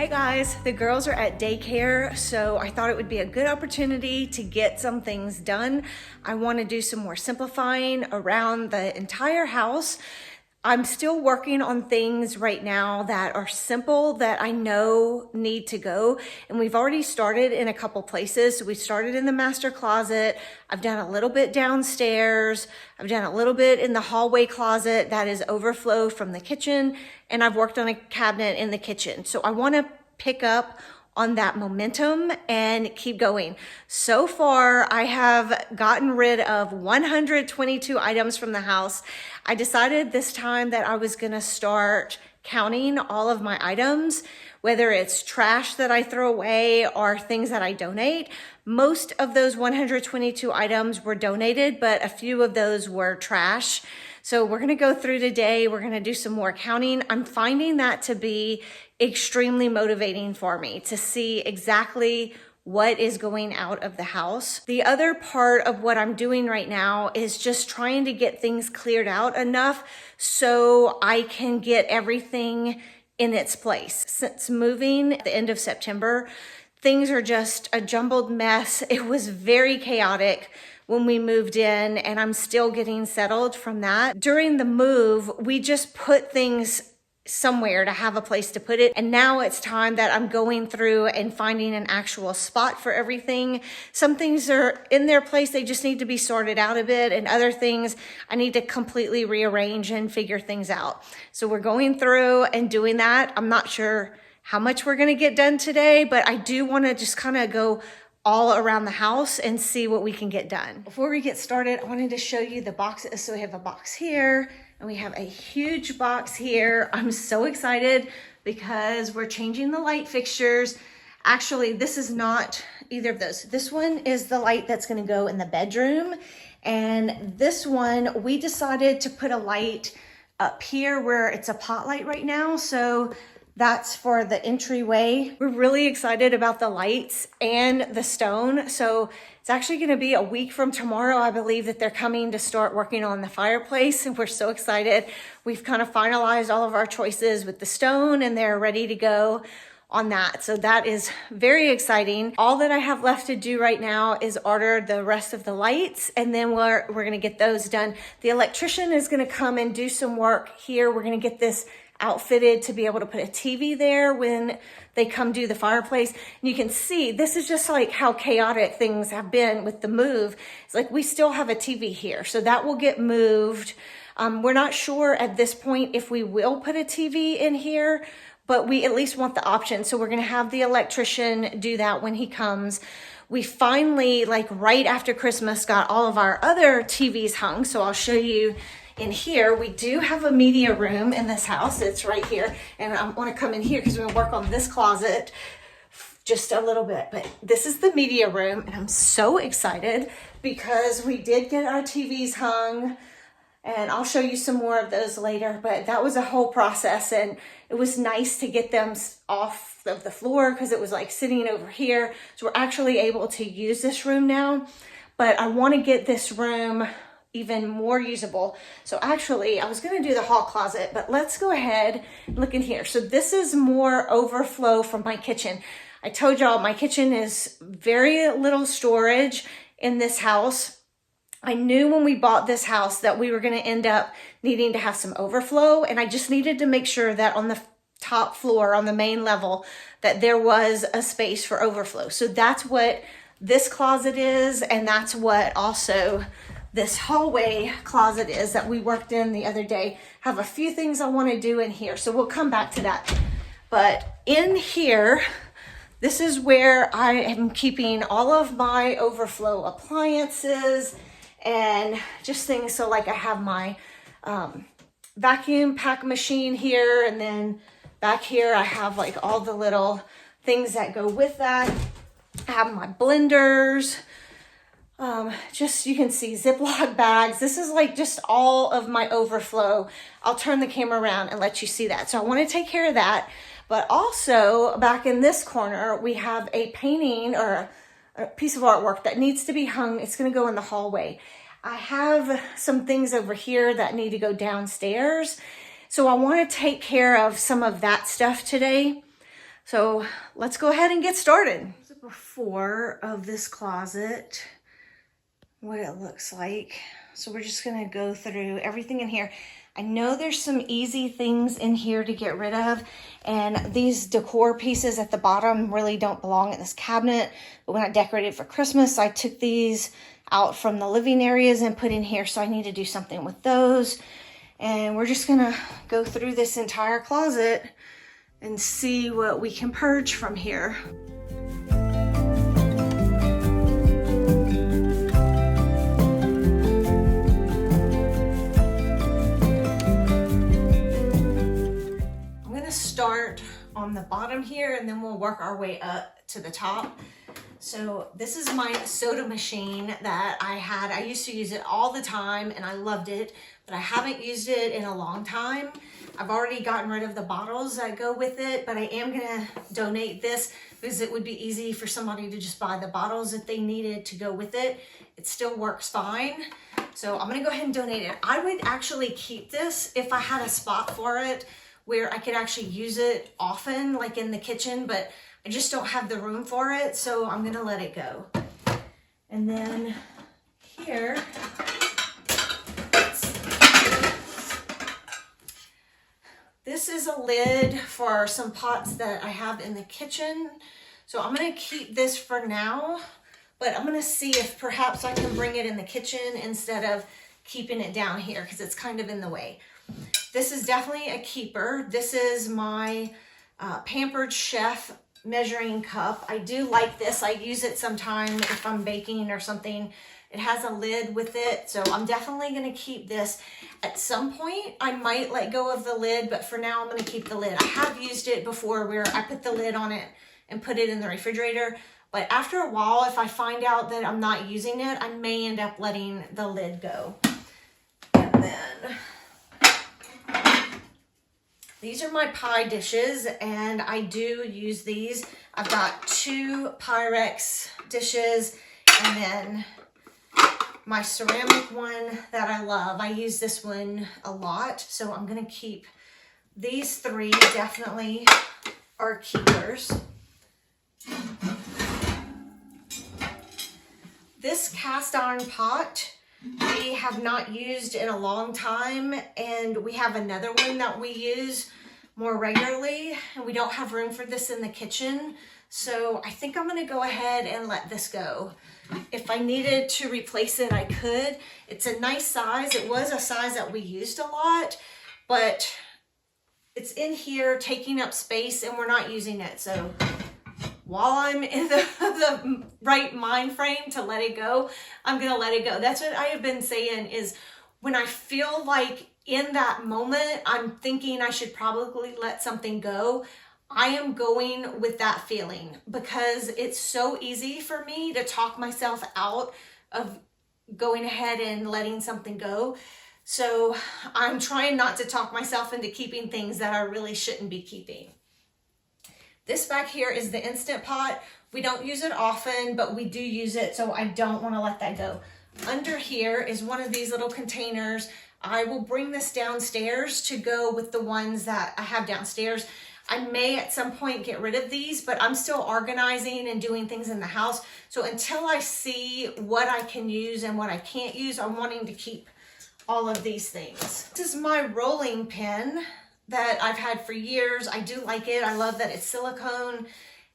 Hey guys, the girls are at daycare, so I thought it would be a good opportunity to get some things done. I want to do some more simplifying around the entire house. I'm still working on things right now that are simple that I know need to go, and we've already started in a couple places. So we started in the master closet. I've done a little bit downstairs. I've done a little bit in the hallway closet that is overflow from the kitchen, and I've worked on a cabinet in the kitchen. So I want to pick up on that momentum and keep going. So far, I have gotten rid of 122 items from the house. I decided this time that I was gonna start counting all of my items, whether it's trash that I throw away or things that I donate. Most of those 122 items were donated, but a few of those were trash. So we're gonna go through today. We're gonna do some more counting. I'm finding that to be extremely motivating for me to see exactly what is going out of the house. The other part of what I'm doing right now is just trying to get things cleared out enough so I can get everything in its place. Since moving at the end of September, things are just a jumbled mess. It was very chaotic when we moved in, and I'm still getting settled from that. During the move, we just put things somewhere to have a place to put it. And now it's time that I'm going through and finding an actual spot for everything. Some things are in their place. They just need to be sorted out a bit. And other things I need to completely rearrange and figure things out. So we're going through and doing that. I'm not sure how much we're going to get done today, but I do want to just kind of go all around the house and see what we can get done. Before we get started, I wanted to show you the boxes. So we have a box here, and we have a huge box here. I'm so excited because we're changing the light fixtures. Actually, this is not either of those. This one is the light that's gonna go in the bedroom. And this one, we decided to put a light up here where it's a pot light right now. So that's for the entryway. We're really excited about the lights and the stone. So it's actually gonna be a week from tomorrow, I believe, that they're coming to start working on the fireplace, and we're so excited. We've kind of finalized all of our choices with the stone, and they're ready to go on that. So that is very exciting. All that I have left to do right now is order the rest of the lights, and then we're gonna get those done. The electrician is gonna come and do some work here. We're gonna get this outfitted to be able to put a TV there when they come do the fireplace. And you can see this is just like how chaotic things have been with the move. It's like we still have a TV here, so that will get moved. We're not sure at this point if we will put a TV in here, but we at least want the option. So we're gonna have the electrician do that when he comes. We finally, like right after Christmas, got all of our other TVs hung. So I'll show you in here. We do have a media room in this house. It's right here. And I want to come in here because we're going to work on this closet just a little bit. But this is the media room, and I'm so excited because we did get our TVs hung, and I'll show you some more of those later. But that was a whole process, and it was nice to get them off of the floor because it was like sitting over here. So we're actually able to use this room now. But I want to get this room even more usable. So actually, I was gonna do the hall closet, but let's go ahead and look in here. So this is more overflow from my kitchen. I told y'all my kitchen is very little storage in this house. I knew when we bought this house that we were gonna end up needing to have some overflow, and I just needed to make sure that on the top floor, on the main level, that there was a space for overflow. So that's what this closet is, and that's what also this hallway closet is that we worked in the other day. Have a few things I want to do in here, so we'll come back to that. But in here, this is where I am keeping all of my overflow appliances and just things. So like I have my vacuum pack machine here, and then back here I have like all the little things that go with that. I have my blenders. Just, you can see Ziploc bags. This is like just all of my overflow. I'll turn the camera around and let you see that. So I want to take care of that. But also back in this corner, we have a painting or a piece of artwork that needs to be hung. It's going to go in the hallway. I have some things over here that need to go downstairs. So I want to take care of some of that stuff today. So let's go ahead and get started. Here's a before of this closet, what it looks like. So we're just gonna go through everything in here. I know there's some easy things in here to get rid of, and these decor pieces at the bottom really don't belong in this cabinet. But when I decorated for Christmas, I took these out from the living areas and put in here, so I need to do something with those. And we're just gonna go through this entire closet and see what we can purge from here. Start on the bottom here and then we'll work our way up to the top. So this is my soda machine that I had. I used to use it all the time and I loved it, but I haven't used it in a long time. I've already gotten rid of the bottles that go with it, but I am gonna donate this because it would be easy for somebody to just buy the bottles if they needed to go with it. It still works fine. So I'm gonna go ahead and donate it. I would actually keep this if I had a spot for it where I could actually use it often, like in the kitchen, but I just don't have the room for it, so I'm gonna let it go. And then here, this is a lid for some pots that I have in the kitchen. So I'm gonna keep this for now, but I'm gonna see if perhaps I can bring it in the kitchen instead of keeping it down here because it's kind of in the way. This is definitely a keeper. This is my Pampered Chef measuring cup. I do like this. I use it sometime if I'm baking or something. It has a lid with it, so I'm definitely going to keep this. At some point, I might let go of the lid, but for now, I'm going to keep the lid. I have used it before where I put the lid on it and put it in the refrigerator, but after a while, if I find out that I'm not using it, I may end up letting the lid go. And then these are my pie dishes, and I do use these. I've got 2 Pyrex dishes, and then my ceramic one that I love. I use this one a lot, so I'm gonna keep these 3. Definitely are keepers. This cast iron pot we have not used in a long time, and we have another one that we use more regularly, and we don't have room for this in the kitchen, so I think I'm going to go ahead and let this go. If I needed to replace it, I could. It's a nice size. It was a size that we used a lot, but it's in here taking up space and we're not using it, so while I'm in the right mind frame to let it go, I'm gonna let it go. That's what I have been saying, is when I feel like in that moment, I'm thinking I should probably let something go, I am going with that feeling because it's so easy for me to talk myself out of going ahead and letting something go. So I'm trying not to talk myself into keeping things that I really shouldn't be keeping. This back here is the Instant Pot. We don't use it often, but we do use it, so I don't want to let that go. Under here is one of these little containers. I will bring this downstairs to go with the ones that I have downstairs. I may at some point get rid of these, but I'm still organizing and doing things in the house. So until I see what I can use and what I can't use, I'm wanting to keep all of these things. This is my rolling pin that I've had for years. I do like it. I love that it's silicone.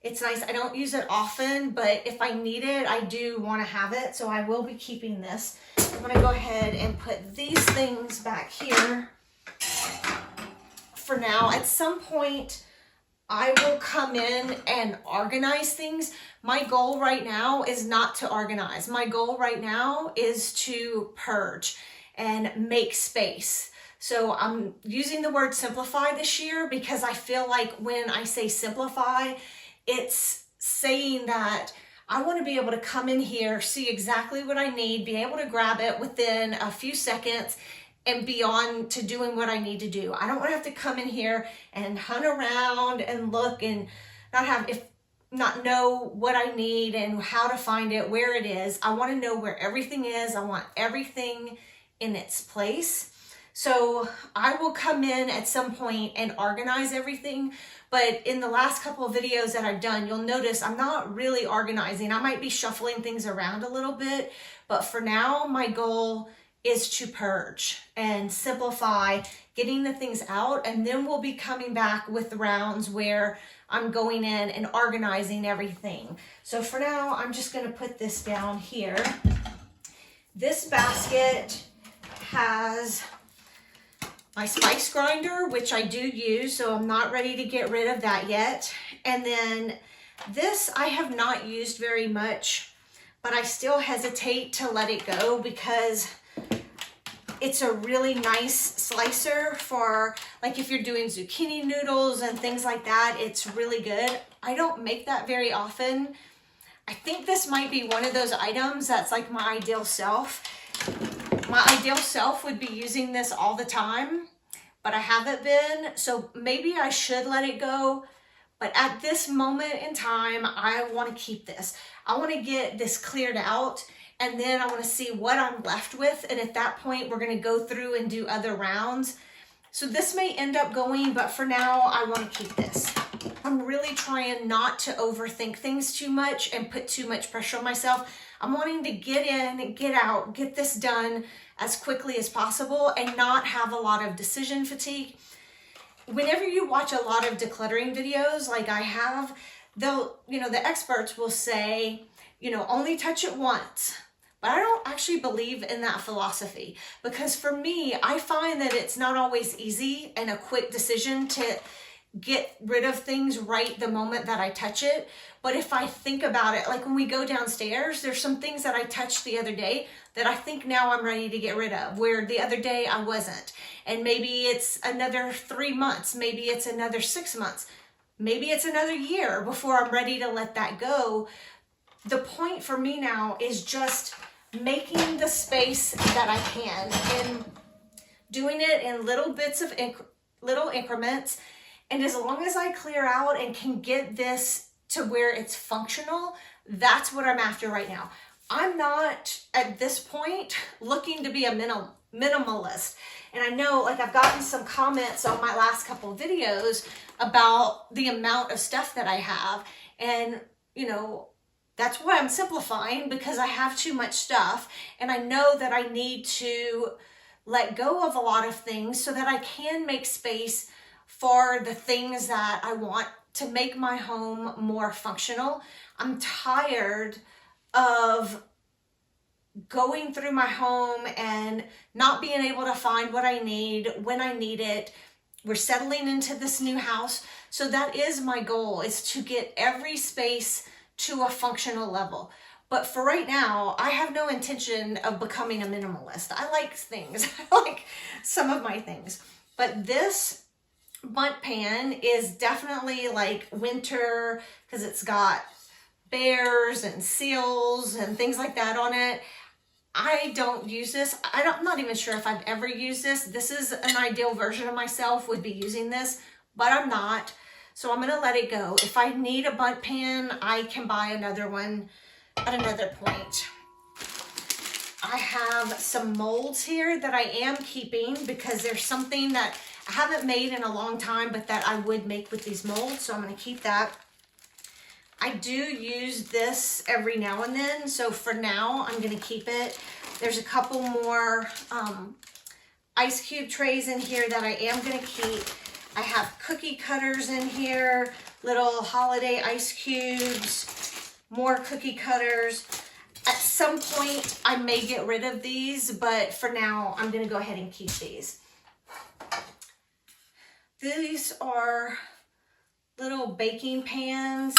It's nice. I don't use it often, but if I need it, I do want to have it. So I will be keeping this. I'm going to go ahead and put these things back here for now. At some point, I will come in and organize things. My goal right now is not to organize. My goal right now is to purge and make space. So I'm using the word simplify this year because I feel like when I say simplify, it's saying that I want to be able to come in here, see exactly what I need, be able to grab it within a few seconds and be on to doing what I need to do. I don't want to have to come in here and hunt around and look and not know what I need and how to find it, where it is. I want to know where everything is. I want everything in its place. So I will come in at some point and organize everything. But in the last couple of videos that I've done, you'll notice I'm not really organizing. I might be shuffling things around a little bit, but for now, my goal is to purge and simplify, getting the things out, and then we'll be coming back with rounds where I'm going in and organizing everything. So for now, I'm just gonna put this down here. This basket has my spice grinder, which I do use, so I'm not ready to get rid of that yet. And then this I have not used very much, but I still hesitate to let it go because it's a really nice slicer for, like, if you're doing zucchini noodles and things like that, it's really good. I don't make that very often. I think this might be one of those items that's like my ideal self. My ideal self would be using this all the time, but I haven't been, so maybe I should let it go. But at this moment in time, I want to keep this. I want to get this cleared out, and then I want to see what I'm left with. And at that point, we're going to go through and do other rounds. So this may end up going, but for now, I want to keep this. I'm really trying not to overthink things too much and put too much pressure on myself. I'm wanting to get in, get out, get this done as quickly as possible and not have a lot of decision fatigue. Whenever you watch a lot of decluttering videos like I have, they'll, the experts will say, only touch it once. But I don't actually believe in that philosophy, because for me, I find that it's not always easy and a quick decision to get rid of things right the moment that I touch it. But if I think about it, like when we go downstairs, there's some things that I touched the other day that I think now I'm ready to get rid of, where the other day I wasn't. And maybe it's another 3 months, maybe it's another 6 months, maybe it's another year before I'm ready to let that go. The point for me now is just making the space that I can and doing it in little bits of little increments. And as long as I clear out and can get this to where it's functional, that's what I'm after right now. I'm not at this point looking to be a minimalist. And I know, like, I've gotten some comments on my last couple of videos about the amount of stuff that I have. And, that's why I'm simplifying, because I have too much stuff. And I know that I need to let go of a lot of things so that I can make space for the things that I want to make my home more functional. I'm tired of going through my home and not being able to find what I need when I need it. We're settling into this new house. So that is my goal, is to get every space to a functional level. But for right now, I have no intention of becoming a minimalist. I like things. I like some of my things. But this bundt pan is definitely like winter, because it's got bears and seals and things like that on it. I don't use this. I'm not even sure if I've ever used this. This is an ideal version of myself would be using this, but I'm not. So I'm going to let it go. If I need a bundt pan, I can buy another one at another point. I have some molds here that I am keeping because there's something that I haven't made in a long time, but that I would make with these molds. So I'm going to keep that. I do use this every now and then. So for now, I'm going to keep it. There's a couple more ice cube trays in here that I am going to keep. I have cookie cutters in here, little holiday ice cubes, more cookie cutters. At some point, I may get rid of these, but for now, I'm going to go ahead and keep these. These are little baking pans.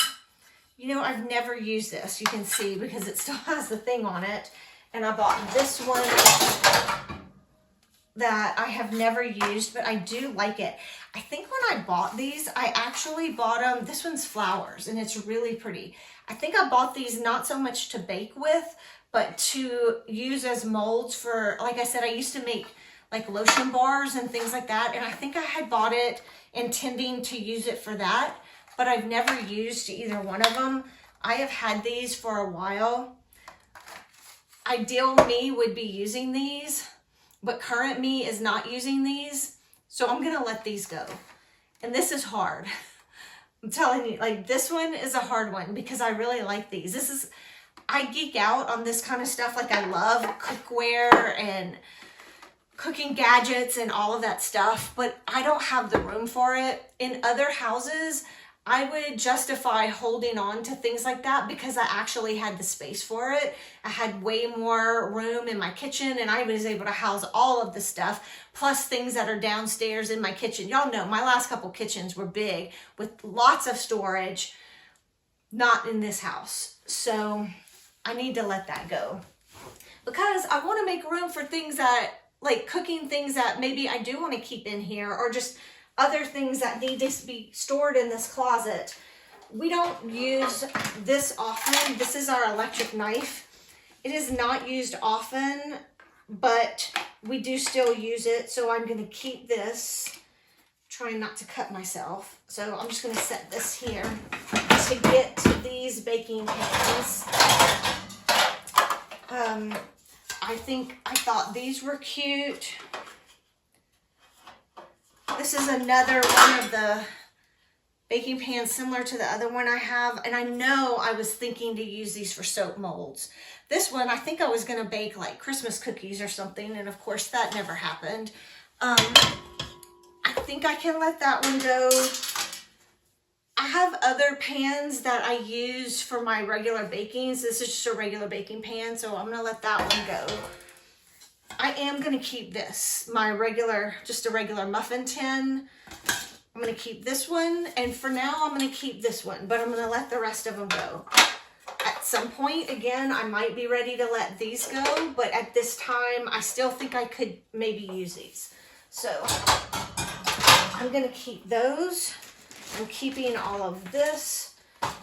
I've never used this, you can see, because it still has the thing on it. And I bought this one that I have never used, but I do like it. I think when I bought these, I actually bought them. This one's flowers, and it's really pretty. I think I bought these not so much to bake with, but to use as molds for, like I said, I used to make like lotion bars and things like that. And I think I had bought it intending to use it for that, but I've never used either one of them. I have had these for a while. Ideal me would be using these but current me is not using these. So I'm gonna let these go. And this is hard. I'm telling you, like this one is a hard one because I really like these. I geek out on this kind of stuff. Like I love cookware and cooking gadgets and all of that stuff, but I don't have the room for it. In other houses, I would justify holding on to things like that because I actually had the space for it. I had way more room in my kitchen and I was able to house all of the stuff, plus things that are downstairs in my kitchen. Y'all know my last couple kitchens were big with lots of storage, not in this house. So I need to let that go because I want to make room for things that, like cooking things that maybe I do want to keep in here, or just other things that need to be stored in this closet. We don't use this often. This is our electric knife. It is not used often, but we do still use it. So I'm going to keep this, trying not to cut myself. So I'm just going to set this here to get to these baking pans. I thought these were cute. This is another one of the baking pans similar to the other one I have. And I know I was thinking to use these for soap molds. This one, I think I was going to bake like Christmas cookies or something. And of course that never happened. I think I can let that one go. I have other pans that I use for my regular baking. So this is just a regular baking pan. So I'm going to let that one go. I am going to keep this, just a regular muffin tin. I'm going to keep this one. And for now, I'm going to keep this one, but I'm going to let the rest of them go. At some point, again, I might be ready to let these go, but at this time, I still think I could maybe use these. So I'm going to keep those. I'm keeping all of this.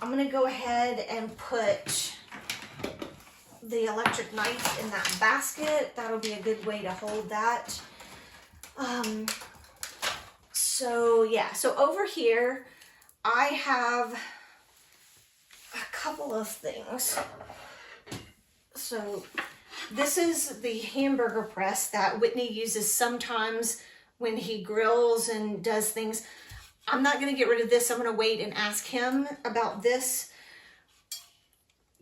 I'm going to go ahead and put the electric knife in that basket. That'll be a good way to hold that. So over here I have a couple of things. So this is the hamburger press that Whitney uses sometimes when he grills and does things. I'm not going to get rid of this. I'm going to wait and ask him about this.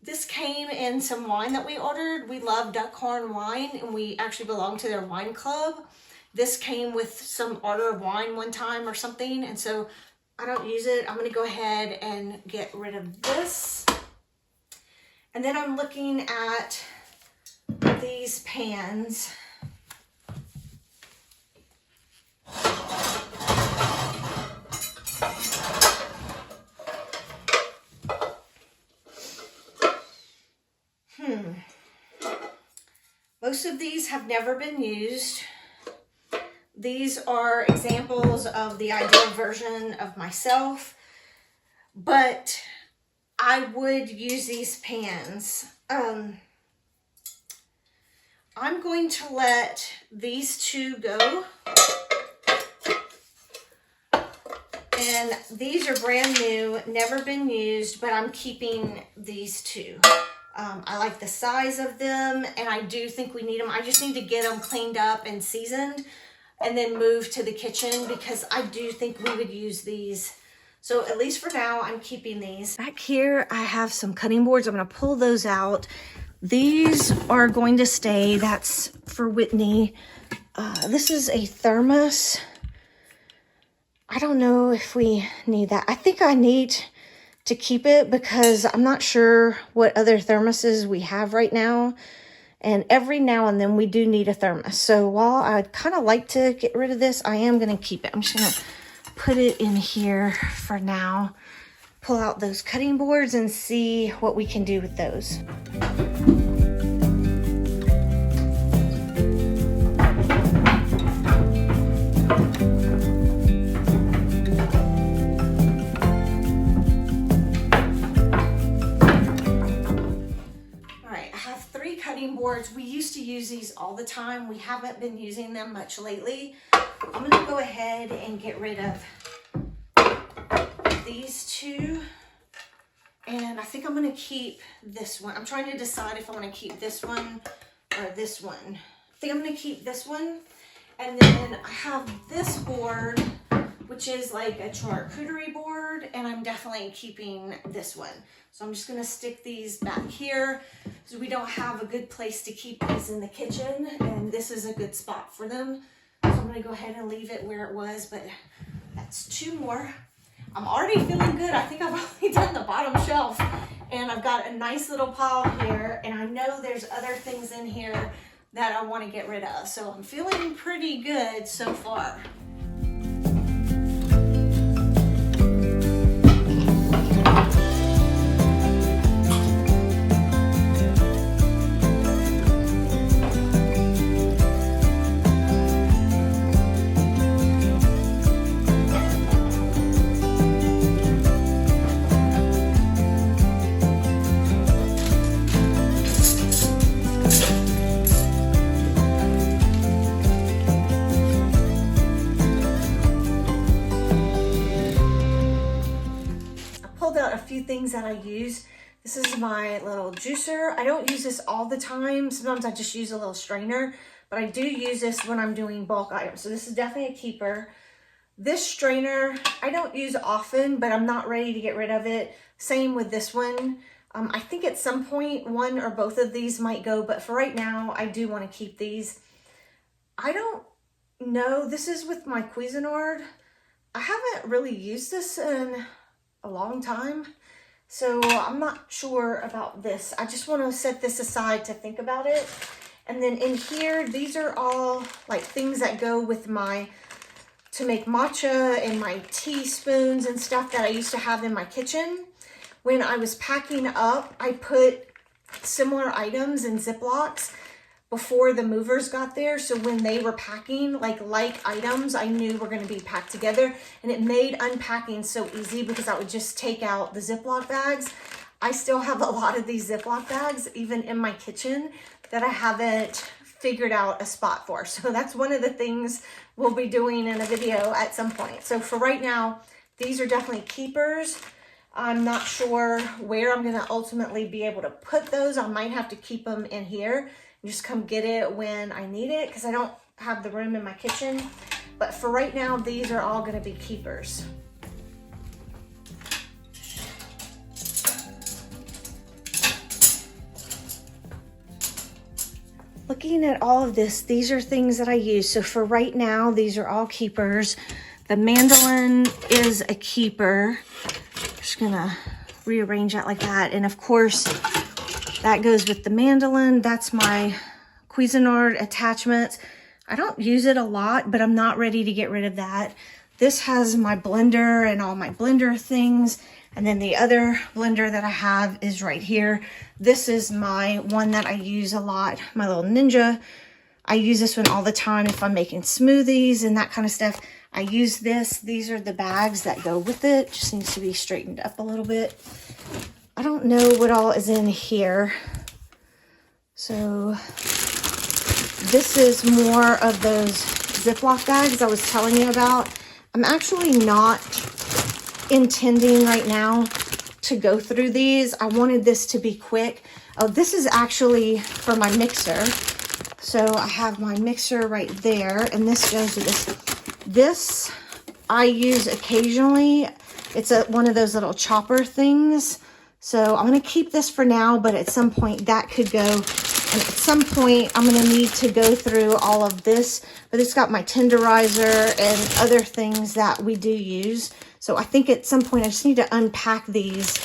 This came in some wine that we ordered. We love Duckhorn wine, and we actually belong to their wine club. This came with some order of wine one time or something, and so I don't use it. I'm going to go ahead and get rid of this. And then I'm looking at these pans. Most of these have never been used. These are examples of the ideal version of myself, but I would use these pans. I'm going to let these two go. And these are brand new, never been used, but I'm keeping these two. I like the size of them, and I do think we need them. I just need to get them cleaned up and seasoned and then move to the kitchen because I do think we would use these. So at least for now, I'm keeping these. Back here, I have some cutting boards. I'm going to pull those out. These are going to stay. That's for Whitney. This is a thermos. I don't know if we need that. I think I need to keep it because I'm not sure what other thermoses we have right now. And every now and then we do need a thermos. So while I'd kind of like to get rid of this, I am going to keep it. I'm just going to put it in here for now. Pull out those cutting boards and see what we can do with those. Boards. We used to use these all the time. We haven't been using them much lately. I'm going to go ahead and get rid of these two. And I think I'm going to keep this one. I'm trying to decide if I want to keep this one or this one. think I'm gonna keep this one. And then I have this board, which is like a charcuterie board, and I'm definitely keeping this one. So I'm just gonna stick these back here so we don't have a good place to keep these in the kitchen, and this is a good spot for them. So I'm gonna go ahead and leave it where it was, but that's 2 more. I'm already feeling good. I think I've only done the bottom shelf, and I've got a nice little pile here, and I know there's other things in here that I want to get rid of. So I'm feeling pretty good so far. Things that I use. This is my little juicer. I don't use this all the time. Sometimes I just use a little strainer, but I do use this when I'm doing bulk items. So this is definitely a keeper. This strainer, I don't use often, but I'm not ready to get rid of it. Same with this one. I think at some point, one or both of these might go, but for right now, I do want to keep these. I don't know. This is with my Cuisinart. I haven't really used this in a long time. So I'm not sure about this. I just want to set this aside to think about it. And then in here, these are all like things that go with to make matcha and my teaspoons and stuff that I used to have in my kitchen. When I was packing up, I put similar items in Ziplocs before the movers got there. So when they were packing like items, I knew were going to be packed together, and it made unpacking so easy because I would just take out the Ziploc bags. I still have a lot of these Ziploc bags, even in my kitchen, that I haven't figured out a spot for. So that's one of the things we'll be doing in a video at some point. So for right now, these are definitely keepers. I'm not sure where I'm going to ultimately be able to put those. I might have to keep them in here. Just come get it when I need it because I don't have the room in my kitchen. But for right now, these are all going to be keepers. Looking at all of this, these are things that I use. So for right now, these are all keepers. The mandolin is a keeper. Just going to rearrange that like that. And of course, that goes with the mandolin. That's my Cuisinart attachments. I don't use it a lot, but I'm not ready to get rid of that. This has my blender and all my blender things. And then the other blender that I have is right here. This is my one that I use a lot, my little Ninja. I use this one all the time if I'm making smoothies and that kind of stuff. I use this. These are the bags that go with it. Just needs to be straightened up a little bit. I don't know what all is in here. So this is more of those Ziploc bags I was telling you about. I'm actually not intending right now to go through these. I wanted this to be quick. Oh, this is actually for my mixer. So I have my mixer right there, and this goes with this. This I use occasionally. It's one of those little chopper things. So I'm going to keep this for now, but at some point that could go. And at some point I'm going to need to go through all of this. But it's got my tenderizer and other things that we do use. So I think at some point I just need to unpack these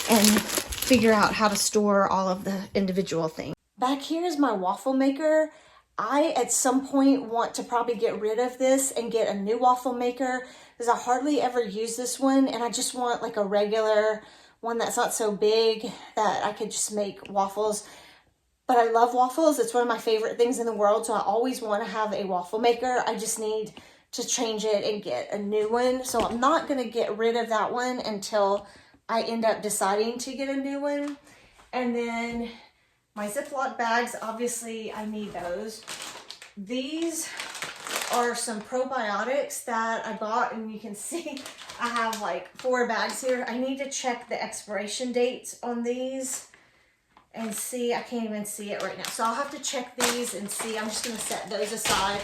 and figure out how to store all of the individual things. Back here is my waffle maker. I, at some point, want to probably get rid of this and get a new waffle maker because I hardly ever use this one, and I just want like a regular one that's not so big that I could just make waffles. But I love waffles. It's one of my favorite things in the world, so I always want to have a waffle maker. I just need to change it and get a new one. So I'm not going to get rid of that one until I end up deciding to get a new one. And then my Ziploc bags, obviously I need those. These are some probiotics that I bought, and you can see I have like 4 bags here. I need to check the expiration dates on these. and see, I can't even see it right now. So I'll have to check these and see. I'm just gonna set those aside.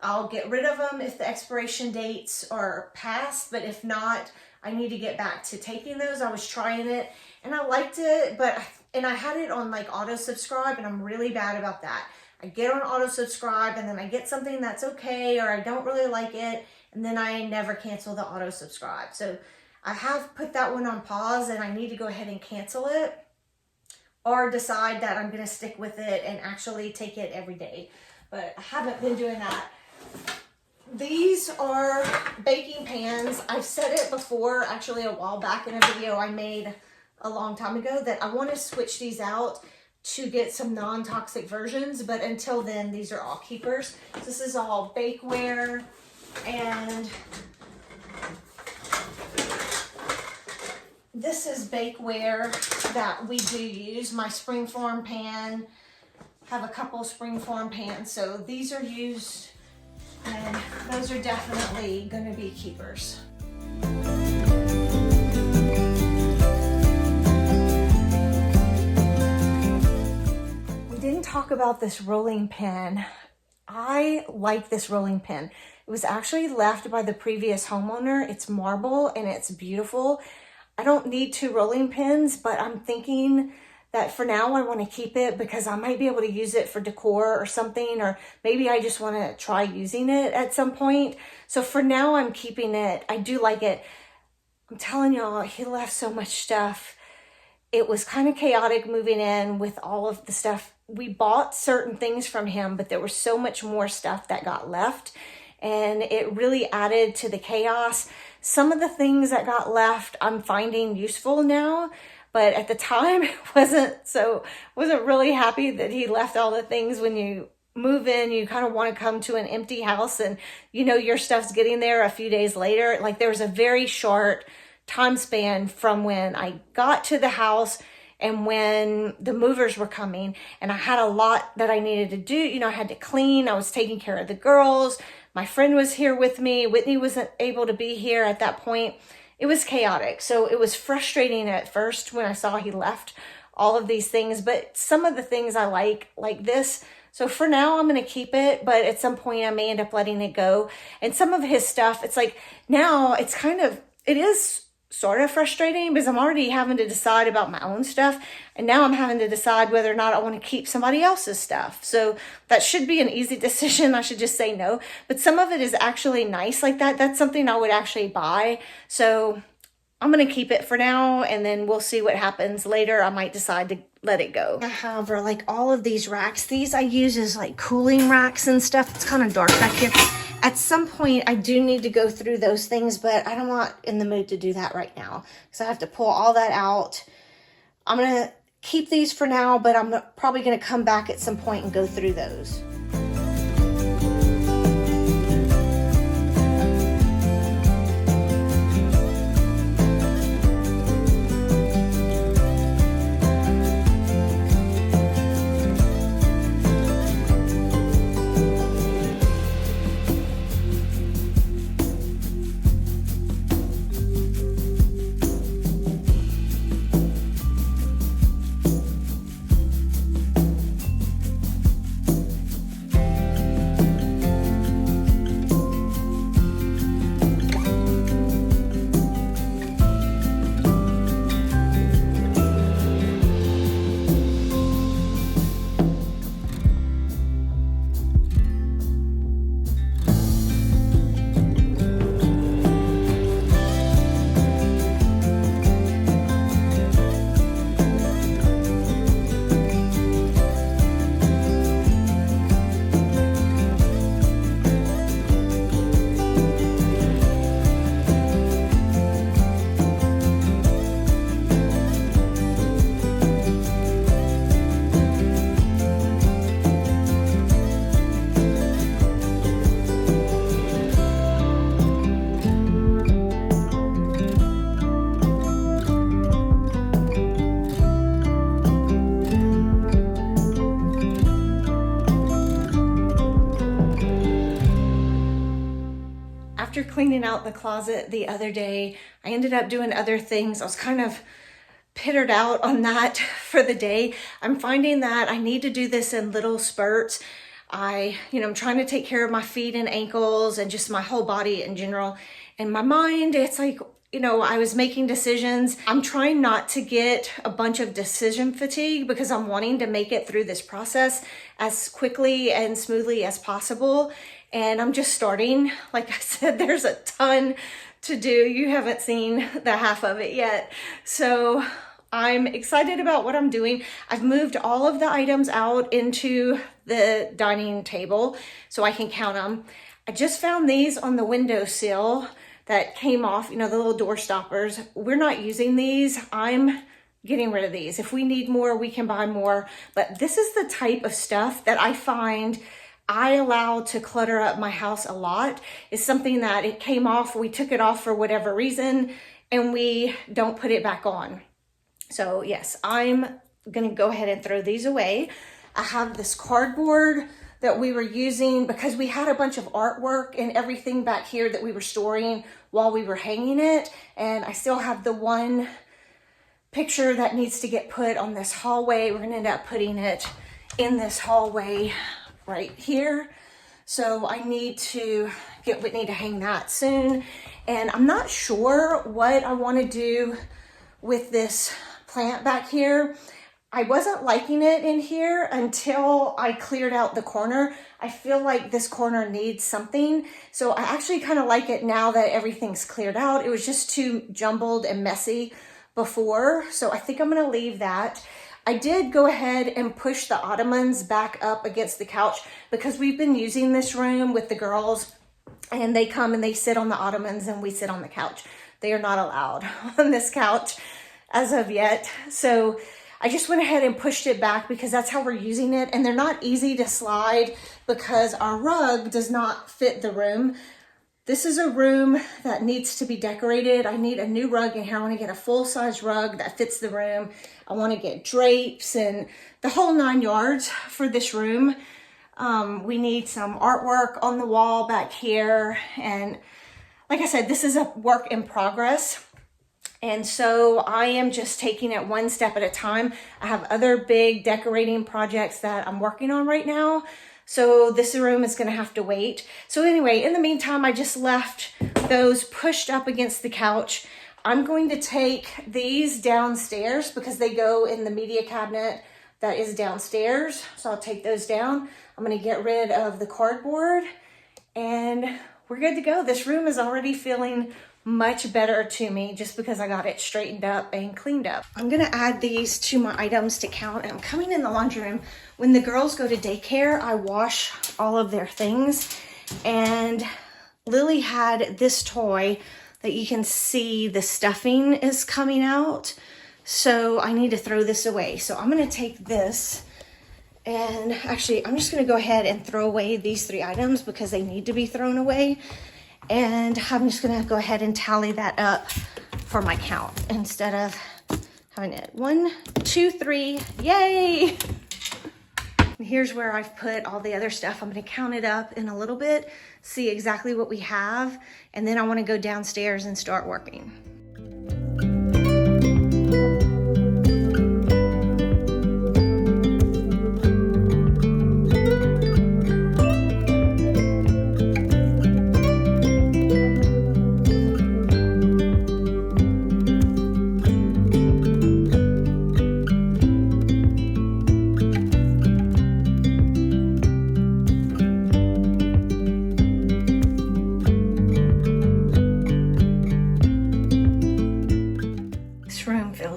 I'll get rid of them if the expiration dates are past, but if not, I need to get back to taking those. I was trying it and I liked it, and I had it on like auto subscribe, and I'm really bad about that. I get on auto subscribe and then I get something that's okay, or I don't really like it, and then I never cancel the auto subscribe. So I have put that one on pause, and I need to go ahead and cancel it, or decide that I'm gonna stick with it and actually take it every day. But I haven't been doing that. These are baking pans. I've said it before, actually a while back in a video I made a long time ago, that I want to switch these out to get some non-toxic versions, but until then, these are all keepers. This is all bakeware, and this is bakeware that we do use. My springform pan, have a couple springform pans, so these are used, and those are definitely going to be keepers. We didn't talk about this rolling pin. I like this rolling pin. It was actually left by the previous homeowner. It's marble and it's beautiful. I don't need 2 rolling pins, but I'm thinking that for now I want to keep it because I might be able to use it for decor or something, or maybe I just want to try using it at some point. So for now I'm keeping it. I do like it. I'm telling y'all, he left so much stuff. It was kind of chaotic moving in with all of the stuff. We bought certain things from him, but there was so much more stuff that got left, and it really added to the chaos. Some of the things that got left I'm finding useful now, but at the time wasn't really happy that he left all the things. When you move in, you kind of want to come to an empty house, and you know your stuff's getting there a few days later. Like, there was a very short time span from when I got to the house and when the movers were coming, and I had a lot that I needed to do. You know, I had to clean, I was taking care of the girls, my friend was here with me, Whitney wasn't able to be here at that point. It was chaotic. So it was frustrating at first when I saw he left all of these things, but some of the things I like this. So for now, I'm going to keep it, but at some point I may end up letting it go. And some of his stuff, it's like, now it is sort of frustrating because I'm already having to decide about my own stuff, and now I'm having to decide whether or not I want to keep somebody else's stuff. So that should be an easy decision. I should just say no, but some of it is actually nice like that. That's something I would actually buy. So I'm going to keep it for now, and then we'll see what happens later. I might decide to let it go. However, like all of these racks, these I use as like cooling racks and stuff. It's kind of dark back here. At some point, I do need to go through those things, but I'm not in the mood to do that right now, because I have to pull all that out. I'm going to keep these for now, but I'm probably going to come back at some point and go through those. After cleaning out the closet the other day, I ended up doing other things. I was kind of pittered out on that for the day. I'm finding that I need to do this in little spurts. I'm trying to take care of my feet and ankles and just my whole body in general. And my mind, it's like, I was making decisions. I'm trying not to get a bunch of decision fatigue because I'm wanting to make it through this process as quickly and smoothly as possible. And I'm just starting. Like I said, there's a ton to do. You haven't seen the half of it yet. So I'm excited about what I'm doing. I've moved all of the items out into the dining table so I can count them. I just found these on the windowsill that came off, the little door stoppers. We're not using these. I'm getting rid of these. If we need more, we can buy more. But this is the type of stuff that I find I allow to clutter up my house a lot. It's something that it came off, we took it off for whatever reason, and we don't put it back on. So yes, I'm gonna go ahead and throw these away. I have this cardboard that we were using because we had a bunch of artwork and everything back here that we were storing while we were hanging it. And I still have the one picture that needs to get put on this hallway. We're gonna end up putting it in this hallway right here. So I need to get Whitney to hang that soon. And I'm not sure what I wanna do with this plant back here. I wasn't liking it in here until I cleared out the corner. I feel like this corner needs something. So I actually kind of like it now that everything's cleared out. It was just too jumbled and messy before. So I think I'm gonna leave that. I did go ahead and push the ottomans back up against the couch because we've been using this room with the girls and they come and they sit on the ottomans and we sit on the couch. They are not allowed on this couch as of yet. So I just went ahead and pushed it back because that's how we're using it. And they're not easy to slide because our rug does not fit the room. This is a room that needs to be decorated. I need a new rug in here. I want to get a full-size rug that fits the room. I want to get drapes and the whole 9 yards for this room. We need some artwork on the wall back here. And like I said, this is a work in progress. And so I am just taking it one step at a time. I have other big decorating projects that I'm working on right now. So this room is gonna have to wait. So anyway, in the meantime, I just left those pushed up against the couch. I'm going to take these downstairs because they go in the media cabinet that is downstairs. So I'll take those down. I'm gonna get rid of the cardboard and we're good to go. This room is already feeling much better to me just because I got it straightened up and cleaned up. I'm gonna add these to my items to count and I'm coming in the laundry room. When the girls go to daycare, I wash all of their things and Lily had this toy that you can see the stuffing is coming out. So I need to throw this away. So I'm gonna take this and actually I'm just gonna go ahead and throw away these 3 items because they need to be thrown away. And I'm just gonna go ahead and tally that up for my count instead of having it 1, 2, 3, yay! And here's where I've put all the other stuff. I'm gonna count it up in a little bit, see exactly what we have, and then I wanna go downstairs and start working.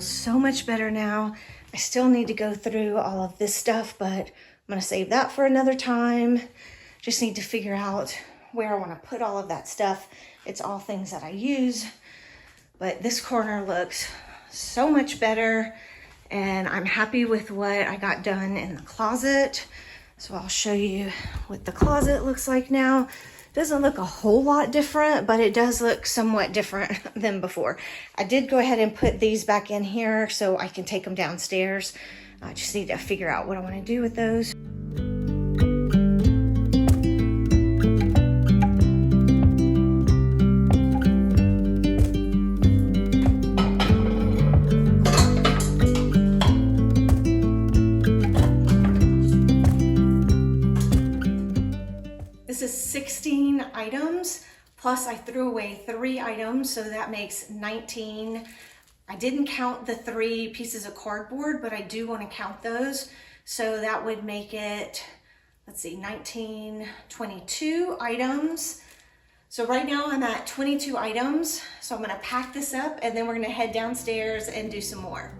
So much better now. I still need to go through all of this stuff, but I'm gonna save that for another time. Just need to figure out where I want to put all of that stuff. It's all things that I use, but this corner looks so much better and I'm happy with what I got done in the closet. So I'll show you what the closet looks like now. Doesn't look a whole lot different, but it does look somewhat different than before. I did go ahead and put these back in here so I can take them downstairs. I just need to figure out what I want to do with those. 16 items, plus I threw away 3 items, so that makes 19. I didn't count the 3 pieces of cardboard, but I do want to count those. So that would make it, let's see, 19, 22 items. So right now I'm at 22 items. So I'm gonna pack this up and then we're gonna head downstairs and do some more.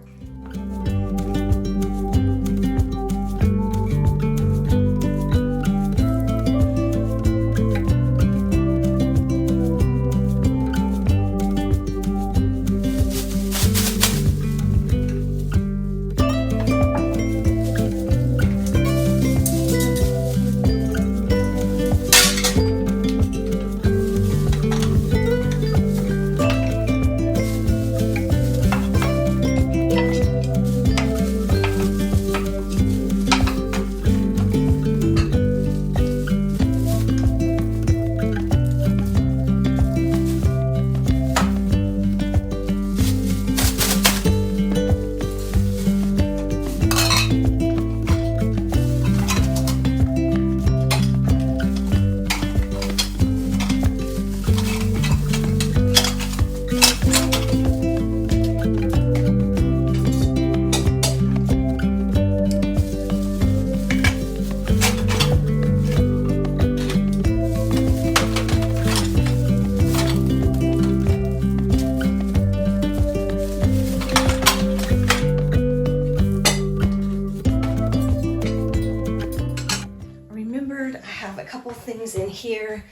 Things in here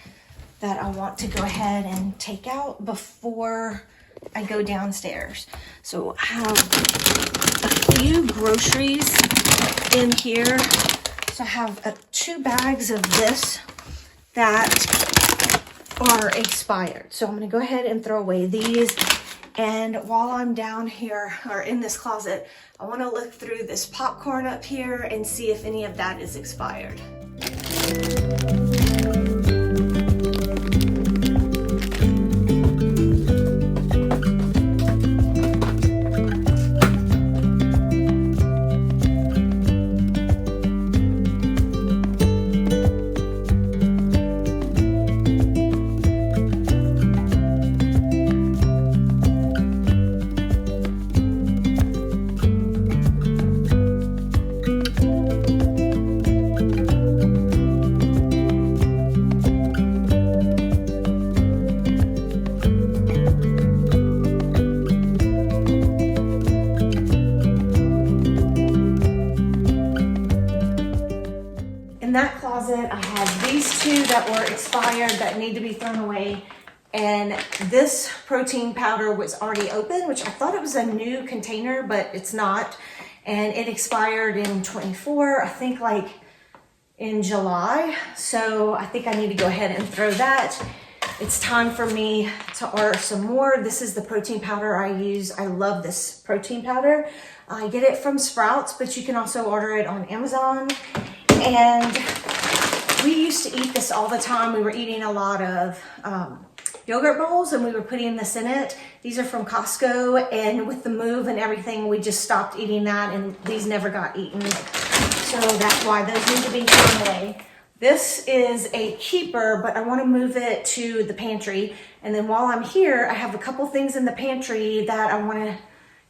that I want to go ahead and take out before I go downstairs. So I have a few groceries in here. So I have 2 bags of this that are expired. So I'm going to go ahead and throw away these. And while I'm down here or in this closet, I want to look through this popcorn up here and see if any of that is expired. In that closet, I have these 2 that were expired that need to be thrown away. And this protein powder was already open, which I thought it was a new container, but it's not. And it expired in 24, I think like in July. So I think I need to go ahead and throw that. It's time for me to order some more. This is the protein powder I use. I love this protein powder. I get it from Sprouts, but you can also order it on Amazon. And we used to eat this all the time. We were eating a lot of yogurt bowls and we were putting this in it. These are from Costco, and with the move and everything, we just stopped eating that and these never got eaten. So that's why those need to be thrown away. This is a keeper, but I want to move it to the pantry. And then while I'm here, I have a couple things in the pantry that I want to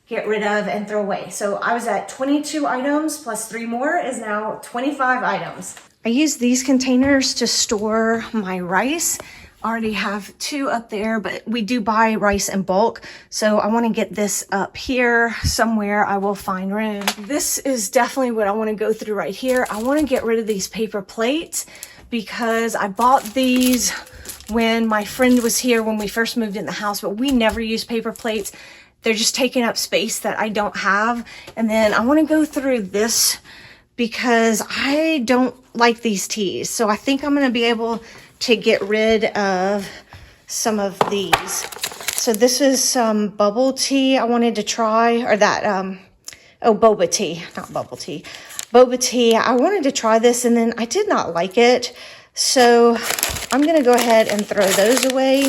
get rid of and throw away. So I was at 22 items plus 3 more is now 25 items. I use these containers to store my rice. I already have 2 up there, but we do buy rice in bulk. So I want to get this up here somewhere. I will find room. This is definitely what I want to go through right here. I want to get rid of these paper plates because I bought these when my friend was here when we first moved in the house, but we never use paper plates. They're just taking up space that I don't have. And then I want to go through this because I don't like these teas. So I think I'm going to be able to get rid of some of these. So this is some bubble tea I wanted to try, or that, boba tea, not bubble tea. Boba tea, I wanted to try this and then I did not like it. So I'm going to go ahead and throw those away.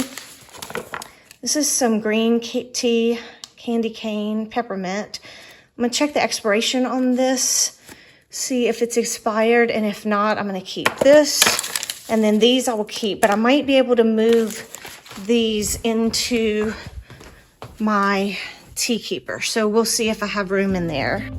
This is some green tea, candy cane, peppermint. I'm going to check the expiration on this, see if it's expired, and if not, I'm going to keep this. And then these I will keep, but I might be able to move these into my tea keeper. So we'll see if I have room in there.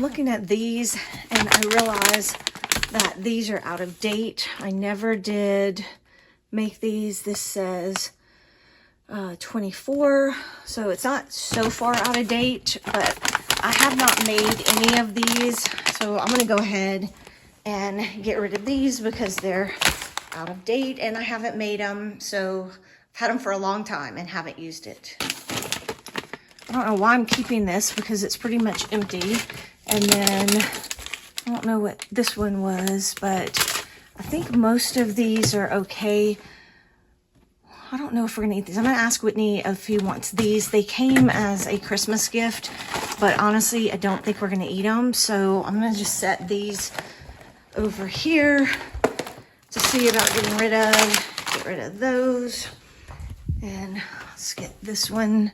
Looking at these and I realize that these are out of date. I never did make these. This says 24, so it's not so far out of date, but I have not made any of these, so I'm gonna go ahead and get rid of these because they're out of date and I haven't made them, so I've had them for a long time and haven't used it. I don't know why I'm keeping this because it's pretty much empty. And then, I don't know what this one was, but I think most of these are okay. I don't know if we're gonna eat these. I'm gonna ask Whitney if he wants these. They came as a Christmas gift, but honestly, I don't think we're gonna eat them. So I'm gonna just set these over here to see about getting rid of. Get rid of those. And let's get this one.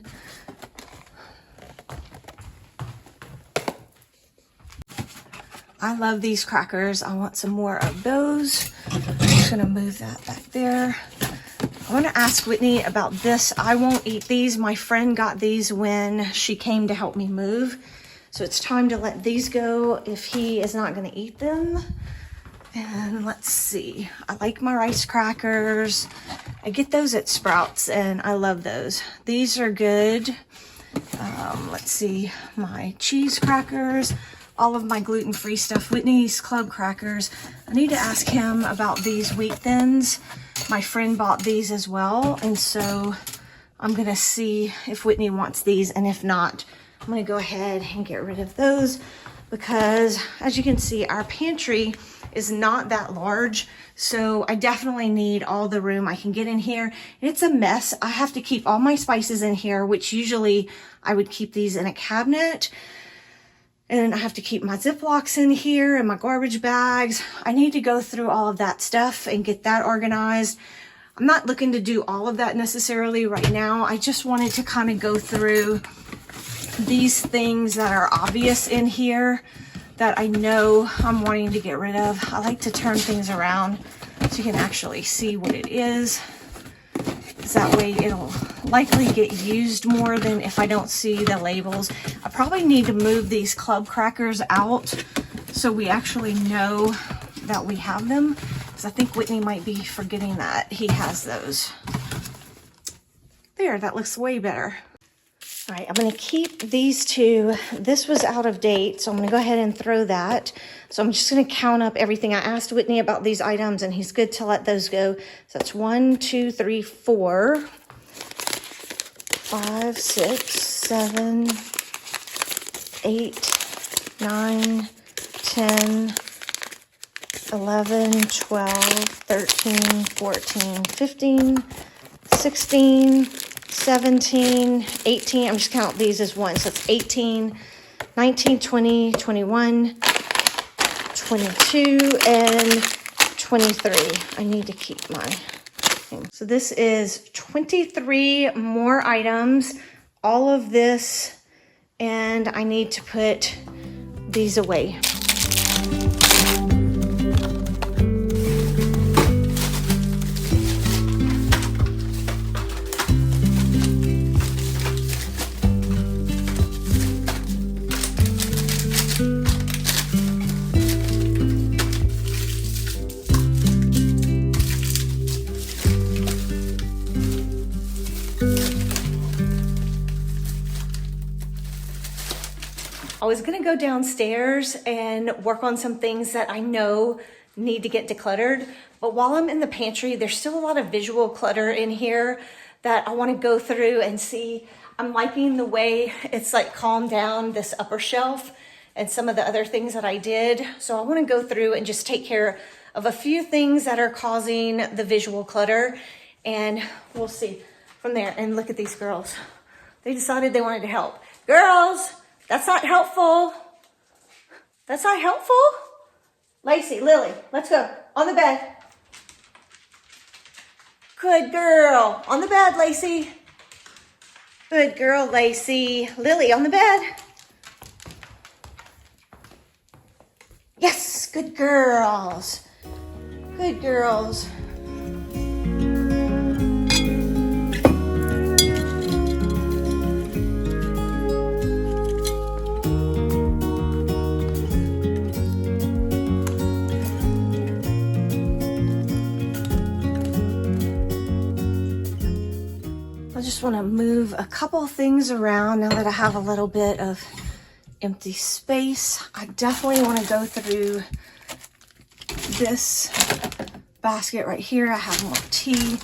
I love these crackers. I want some more of those. I'm just gonna move that back there. I wanna ask Whitney about this. I won't eat these. My friend got these when she came to help me move. So it's time to let these go if he is not gonna eat them. And let's see. I like my rice crackers. I get those at Sprouts and I love those. These are good. Let's see, my cheese crackers. All of my gluten-free stuff, Whitney's club crackers. I need to ask him about these wheat thins. My friend bought these as well, and so I'm gonna see if Whitney wants these, and if not, I'm gonna go ahead and get rid of those because, as you can see, our pantry is not that large, so I definitely need all the room I can get in here. And it's a mess. I have to keep all my spices in here, which usually I would keep these in a cabinet. And I have to keep my Ziplocs in here and my garbage bags. I need to go through all of that stuff and get that organized. I'm not looking to do all of that necessarily right now. I just wanted to kind of go through these things that are obvious in here that I know I'm wanting to get rid of. I like to turn things around so you can actually see what it is. That way it'll likely get used more than if I don't see the labels. I probably need to move these club crackers out so we actually know that we have them, because I think Whitney might be forgetting that he has those. There, that looks way better. All right, I'm gonna keep these two. This was out of date, so I'm gonna go ahead and throw that. So I'm just gonna count up everything. I asked Whitney about these items and he's good to let those go. So that's 1, 2, 3, 4, 5, 6, 7, 8, 9, 10, 11, 12, 13, 14, 15, 16, 17, 18. I'm just counting these as one. So it's 18, 19, 20, 21, 22, and 23. I need to keep my thing. So this is 23 more items, all of this, and I need to put these away. I was gonna go downstairs and work on some things that I know need to get decluttered. But while I'm in the pantry, there's still a lot of visual clutter in here that I want to go through and see. I'm liking the way it's like calmed down this upper shelf and some of the other things that I did. So I want to go through and just take care of a few things that are causing the visual clutter, and we'll see from there. And look at these girls. They decided they wanted to help. Girls, that's not helpful. That's not helpful. Lacey, Lily, let's go. On the bed. Good girl. On the bed, Lacey. Good girl, Lacey. Lily, on the bed. Yes, good girls. Good girls. I just want to move a couple things around now that I have a little bit of empty space. I definitely want to go through this basket right here. I have more tea.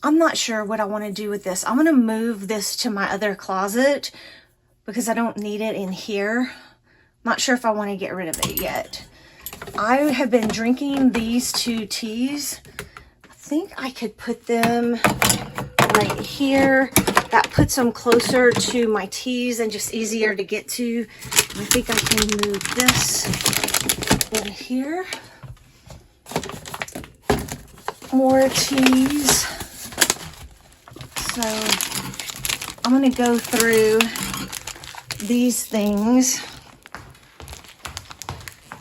I'm not sure what I want to do with this. I'm going to move this to my other closet because I don't need it in here. Not sure if I want to get rid of it yet. I have been drinking these 2 teas. I think I could put them right here. That puts them closer to my teas and just easier to get to. I think I can move this in here. More teas. So I'm going to go through these things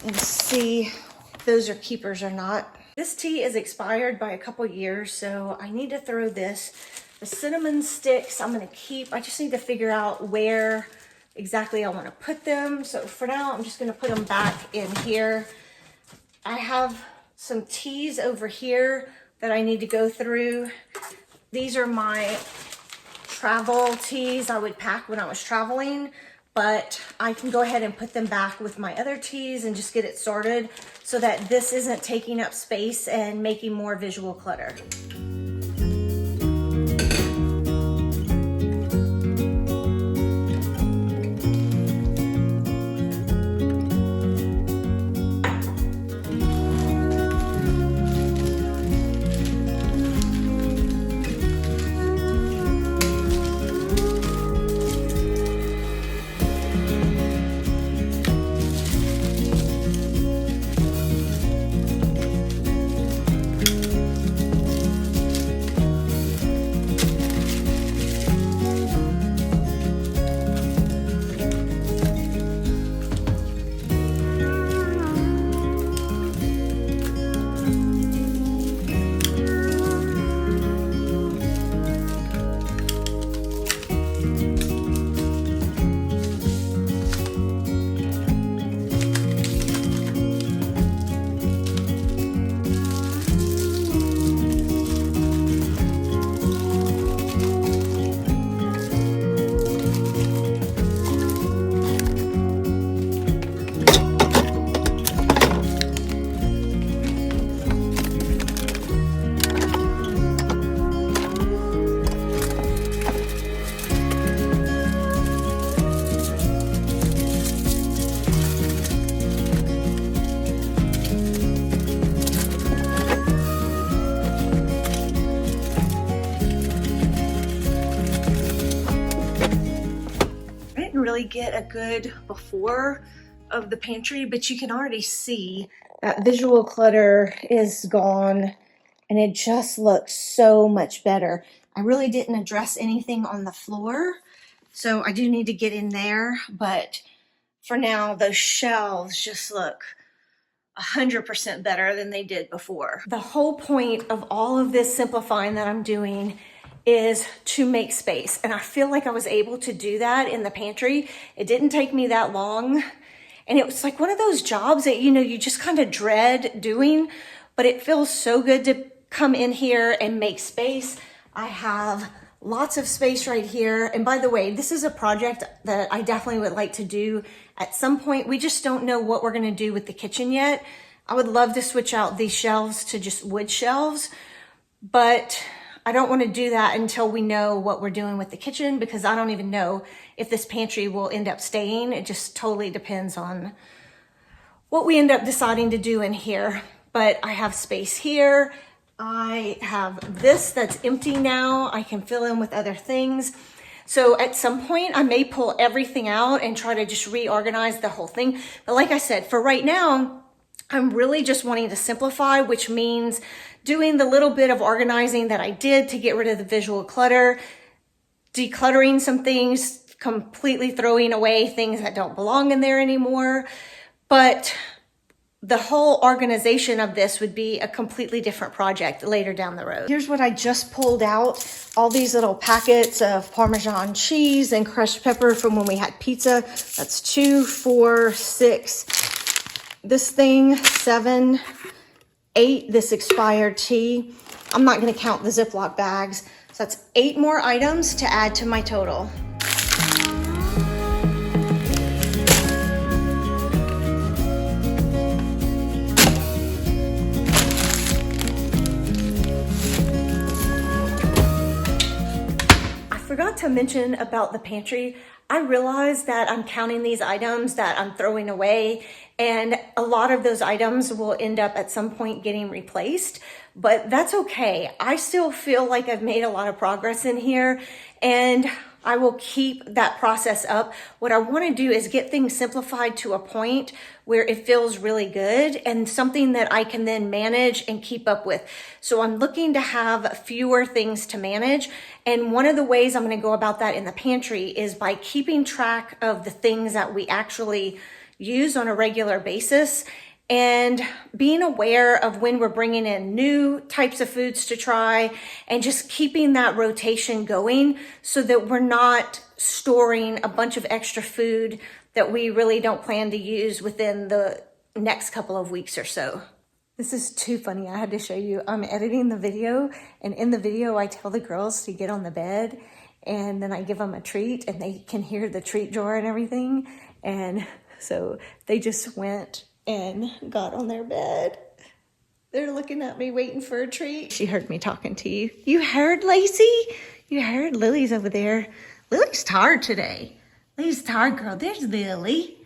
and see if those are keepers or not. This tea is expired by a couple years, so I need to throw this. The cinnamon sticks I'm going to keep. I just need to figure out where exactly I want to put them. So for now, I'm just going to put them back in here. I have some teas over here that I need to go through. These are my travel teas I would pack when I was traveling, but I can go ahead and put them back with my other teas and just get it sorted so that this isn't taking up space and making more visual clutter. Really get a good before of the pantry, but you can already see that visual clutter is gone and it just looks so much better. I really didn't address anything on the floor, so I do need to get in there, but for now those shelves just look 100% better than they did before. The whole point of all of this simplifying that I'm doing is to make space. And I feel like I was able to do that in the pantry. It didn't take me that long. And it was like one of those jobs that, you know, you just kind of dread doing, but it feels so good to come in here and make space. I have lots of space right here. And by the way, this is a project that I definitely would like to do at some point. We just don't know what we're gonna do with the kitchen yet. I would love to switch out these shelves to just wood shelves, but I don't want to do that until we know what we're doing with the kitchen, because I don't even know if this pantry will end up staying. It just totally depends on what we end up deciding to do in here. But I have space here. I have this that's empty now. I can fill in with other things. So at some point I may pull everything out and try to just reorganize the whole thing. But like I said, for right now, I'm really just wanting to simplify, which means doing the little bit of organizing that I did to get rid of the visual clutter, decluttering some things, completely throwing away things that don't belong in there anymore. But the whole organization of this would be a completely different project later down the road. Here's what I just pulled out. All these little packets of Parmesan cheese and crushed pepper from when we had pizza. That's 2, 4, 6. This thing, 7, 8, this expired tea. I'm not gonna count the Ziploc bags. So that's 8 more items to add to my total. I forgot to mention about the pantry. I realized that I'm counting these items that I'm throwing away, and a lot of those items will end up at some point getting replaced, but that's okay. I still feel like I've made a lot of progress in here, and I will keep that process up. What I want to do is get things simplified to a point where it feels really good and something that I can then manage and keep up with. So I'm looking to have fewer things to manage. And one of the ways I'm going to go about that in the pantry is by keeping track of the things that we actually use on a regular basis, and being aware of when we're bringing in new types of foods to try, and just keeping that rotation going so that we're not storing a bunch of extra food that we really don't plan to use within the next couple of weeks or so. This is too funny. I had to show you. I'm editing the video, and in the video I tell the girls to get on the bed, and then I give them a treat, and they can hear the treat drawer and everything. And so they just went and got on their bed. They're looking at me waiting for a treat. She heard me talking to you. You heard, Lacey? You heard? Lily's over there. Lily's tired today. Lily's tired, girl. There's Lily.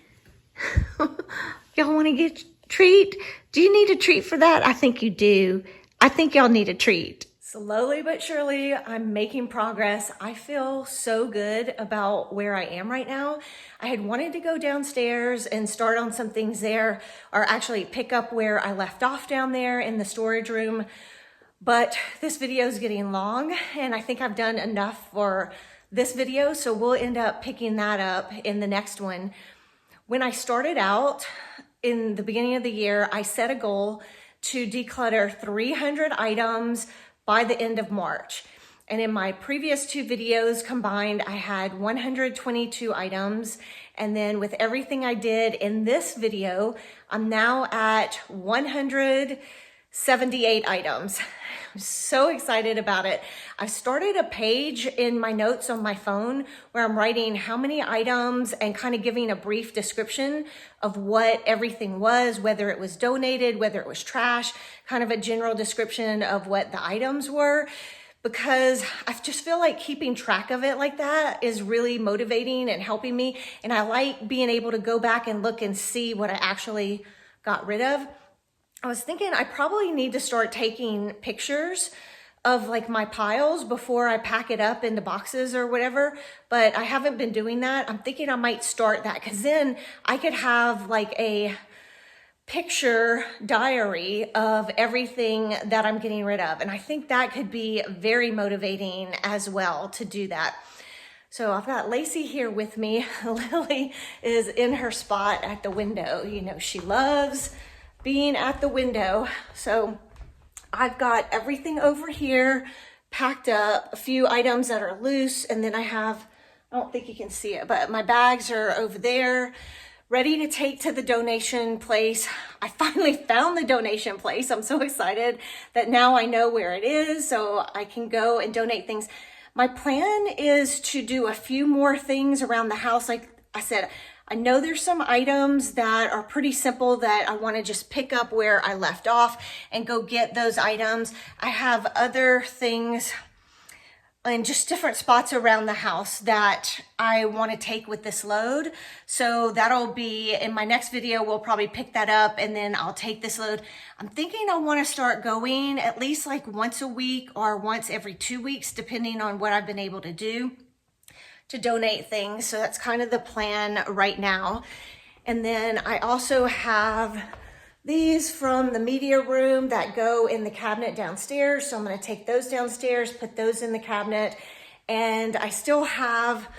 Y'all want to get a treat? Do you need a treat for that? I think you do. I think y'all need a treat. Slowly but surely, I'm making progress. I feel so good about where I am right now. I had wanted to go downstairs and start on some things there, or actually pick up where I left off down there in the storage room. But this video is getting long, and I think I've done enough for this video, so we'll end up picking that up in the next one. When I started out in the beginning of the year, I set a goal to declutter 300 items by the end of March. And in my previous 2 videos combined, I had 122 items. And then with everything I did in this video, I'm now at 178 items. I'm so excited about it. I started a page in my notes on my phone where I'm writing how many items and kind of giving a brief description of what everything was, whether it was donated, whether it was trash, kind of a general description of what the items were, because I just feel like keeping track of it like that is really motivating and helping me. And I like being able to go back and look and see what I actually got rid of. I was thinking I probably need to start taking pictures of like my piles before I pack it up into boxes or whatever, but I haven't been doing that. I'm thinking I might start that, because then I could have like a picture diary of everything that I'm getting rid of. And I think that could be very motivating as well to do that. So I've got Lacey here with me. Lily is in her spot at the window. You know, she loves being at the window. So I've got everything over here packed up, a few items that are loose, and then I don't think you can see it, but my bags are over there ready to take to the donation place. I finally found the donation place. I'm so excited that now I know where it is, so I can go and donate things. My plan is to do a few more things around the house. Like I said, I know there's some items that are pretty simple that I want to just pick up where I left off and go get those items. I have other things in just different spots around the house that I want to take with this load. So that'll be in my next video. We'll probably pick that up and then I'll take this load. I'm thinking I want to start going at least like once a week or once every 2 weeks, depending on what I've been able to do to donate things. So that's kind of the plan right now. And then I also have these from the media room that go in the cabinet downstairs. So I'm going to take those downstairs, put those in the cabinet. And I still have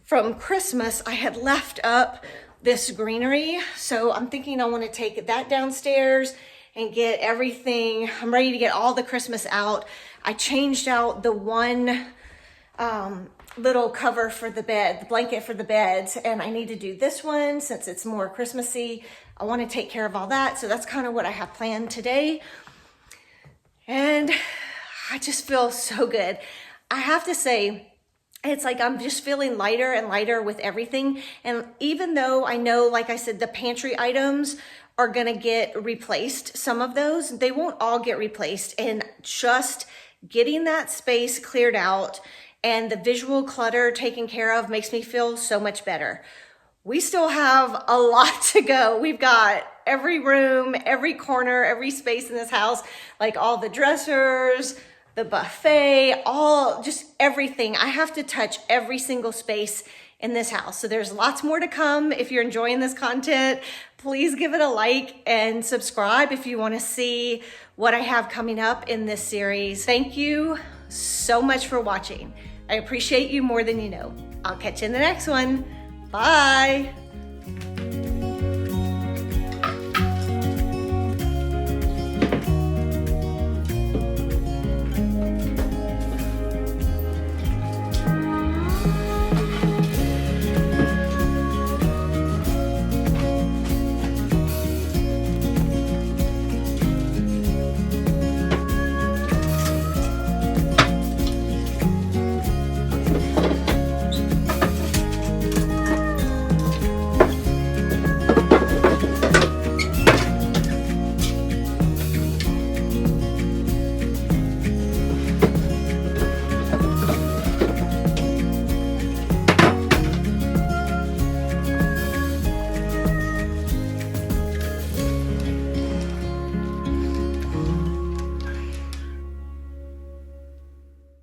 from Christmas, I had left up this greenery. So I'm thinking I want to take that downstairs and get everything. I'm ready to get all the Christmas out. I changed out the one little cover for the bed, the blanket for the beds, and I need to do this one since it's more Christmassy. I want to take care of all that. So that's kind of what I have planned today. And I just feel so good. I have to say, it's like I'm just feeling lighter and lighter with everything. And even though I know, like I said, the pantry items are going to get replaced, some of those, they won't all get replaced. And just getting that space cleared out and the visual clutter taken care of makes me feel so much better. We still have a lot to go. We've got every room, every corner, every space in this house, like all the dressers, the buffet, just everything. I have to touch every single space in this house. So there's lots more to come. If you're enjoying this content, please give it a like and subscribe if you want to see what I have coming up in this series. Thank you so much for watching. I appreciate you more than you know. I'll catch you in the next one. Bye.